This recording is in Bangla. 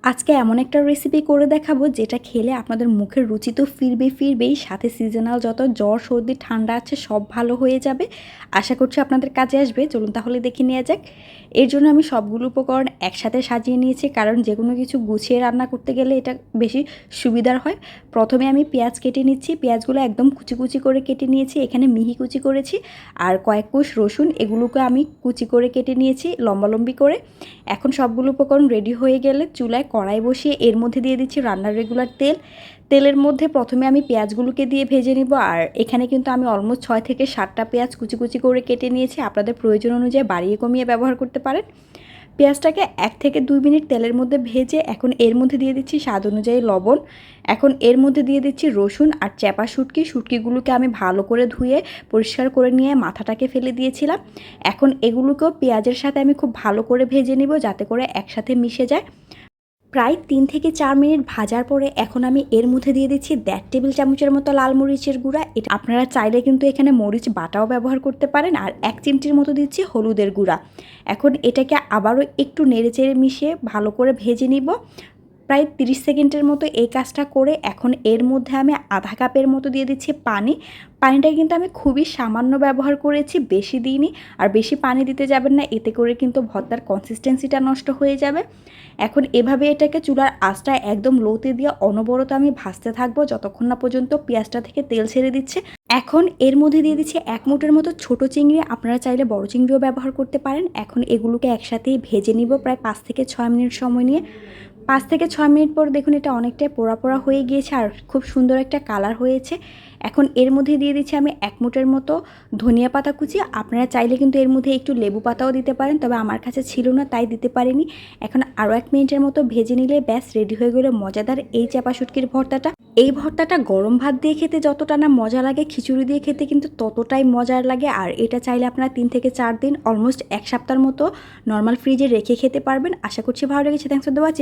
আজকে এমন একটা রেসিপি করে দেখাবো যেটা খেলে আপনাদের মুখের রুচি তো ফিরবেই, সাথে সিজনাল যত জ্বর সর্দি ঠান্ডা আছে সব ভালো হয়ে যাবে। আশা করছি আপনাদের কাজে আসবে। চলুন তাহলে দেখে নেওয়া যাক। এর জন্য আমি সবগুলো উপকরণ একসাথে সাজিয়ে নিয়েছি, কারণ যে কোনো কিছু গুছিয়ে রান্না করতে গেলে এটা বেশি সুবিধার হয়। প্রথমে আমি পেঁয়াজ কেটে নিচ্ছি। পেঁয়াজগুলো একদম কুচি কুচি করে কেটে নিয়েছি, এখানে মিহি কুচি করেছি। আর কয়েক কোষ রসুন, এগুলোকে আমি কুচি করে কেটে নিয়েছি লম্বালম্বি করে। এখন সবগুলো উপকরণ রেডি হয়ে গেলে চুলায় কড়াই বসিয়ে এর মধ্যে দিয়ে দিচ্ছি রান্নার রেগুলার তেলের মধ্যে প্রথমে আমি পেঁয়াজগুলোকে দিয়ে ভেজে নিব। আর এখানে কিন্তু আমি অলমোস্ট 6 থেকে 7টা পেঁয়াজ কুচি কুচি করে কেটে নিয়েছি। আপনাদের প্রয়োজন অনুযায়ী বাড়িয়ে কমিয়ে ব্যবহার করতে পারেন। পেঁয়াজটাকে 1 থেকে 2 মিনিট তেলের মধ্যে ভেজে এখন এর মধ্যে দিয়ে দিচ্ছি স্বাদ অনুযায়ী লবণ। এখন এর মধ্যে দিয়ে দিচ্ছি রসুন আর চ্যাপা শুটকিগুলোকে আমি ভালো করে ধুয়ে পরিষ্কার করে নিয়ে মাথাটাকে ফেলে দিয়েছিলাম। এখন এগুলোকেও পেঁয়াজের সাথে আমি খুব ভালো করে ভেজে নিব, যাতে করে একসাথে মিশে যায়। প্রায় 3 থেকে 4 মিনিট ভাজার পরে এখন আমি এর মধ্যে দিয়ে দিচ্ছি 1.5 টেবিল চামচের মতো লাল মরিচের গুঁড়া। এটা আপনারা চাইলে কিন্তু এখানে মরিচ বাটাও ব্যবহার করতে পারেন। আর 1 চিমটির মতো দিচ্ছি হলুদের গুঁড়া। এখন এটাকে আবারও একটু নেড়েচেড়ে মিশিয়ে ভালো করে ভেজে নিব। প্রায় 30 সেকেন্ডের মতো এই কাজটা করে এখন এর মধ্যে আমি আধা কাপের মতো দিয়ে দিচ্ছি পানিটা কিন্তু আমি খুবই সামান্য ব্যবহার করেছি, বেশি দিইনি। আর বেশি পানি দিতে যাবেন না, এতে করে কিন্তু ভর্তার কনসিস্টেন্সিটা নষ্ট হয়ে যাবে। এখন এভাবে এটাকে চুলার আঁচটা একদম লোতে দিয়ে অনবরত আমি ভাজতে থাকবো যতক্ষণ না পর্যন্ত পেঁয়াজটা থেকে তেল ছেড়ে দিচ্ছে। এখন এর মধ্যে দিয়ে দিচ্ছি 1 মুঠের মতো ছোট চিংড়ি, আপনারা চাইলে বড় চিংড়িও ব্যবহার করতে পারেন। এখন এগুলোকে একসাথেই ভেজে নিব প্রায় 5 থেকে 6 মিনিট সময় নিয়ে। 5 থেকে 6 মিনিট পর দেখুন এটা অনেকটাই পোড়া পোড়া হয়ে গিয়েছে আর খুব সুন্দর একটা কালার হয়েছে। এখন এর মধ্যে দিয়ে দিচ্ছি আমি 1 মুঠের মতো ধনিয়া পাতা কুচি। আপনারা চাইলে কিন্তু এর মধ্যে একটু লেবু পাতাও দিতে পারেন, তবে আমার কাছে ছিল না তাই দিতে পারিনি। এখন আরও 1 মিনিটের মতো ভেজে নিলে ব্যাস রেডি হয়ে গেল মজাদার এই চাপা শুটকির ভর্তাটা। এই ভর্তাটা গরম ভাত দিয়ে খেতে যতটা না মজা লাগে, খিচুড়ি দিয়ে খেতে কিন্তু ততটাই মজার লাগে। আর এটা চাইলে আপনারা 3 থেকে 4 দিন অলমোস্ট 1 সপ্তাহের মতো নর্মাল ফ্রিজে রেখে খেতে পারবেন। আশা করছি ভালো লেগেছে। Thanks for the watching.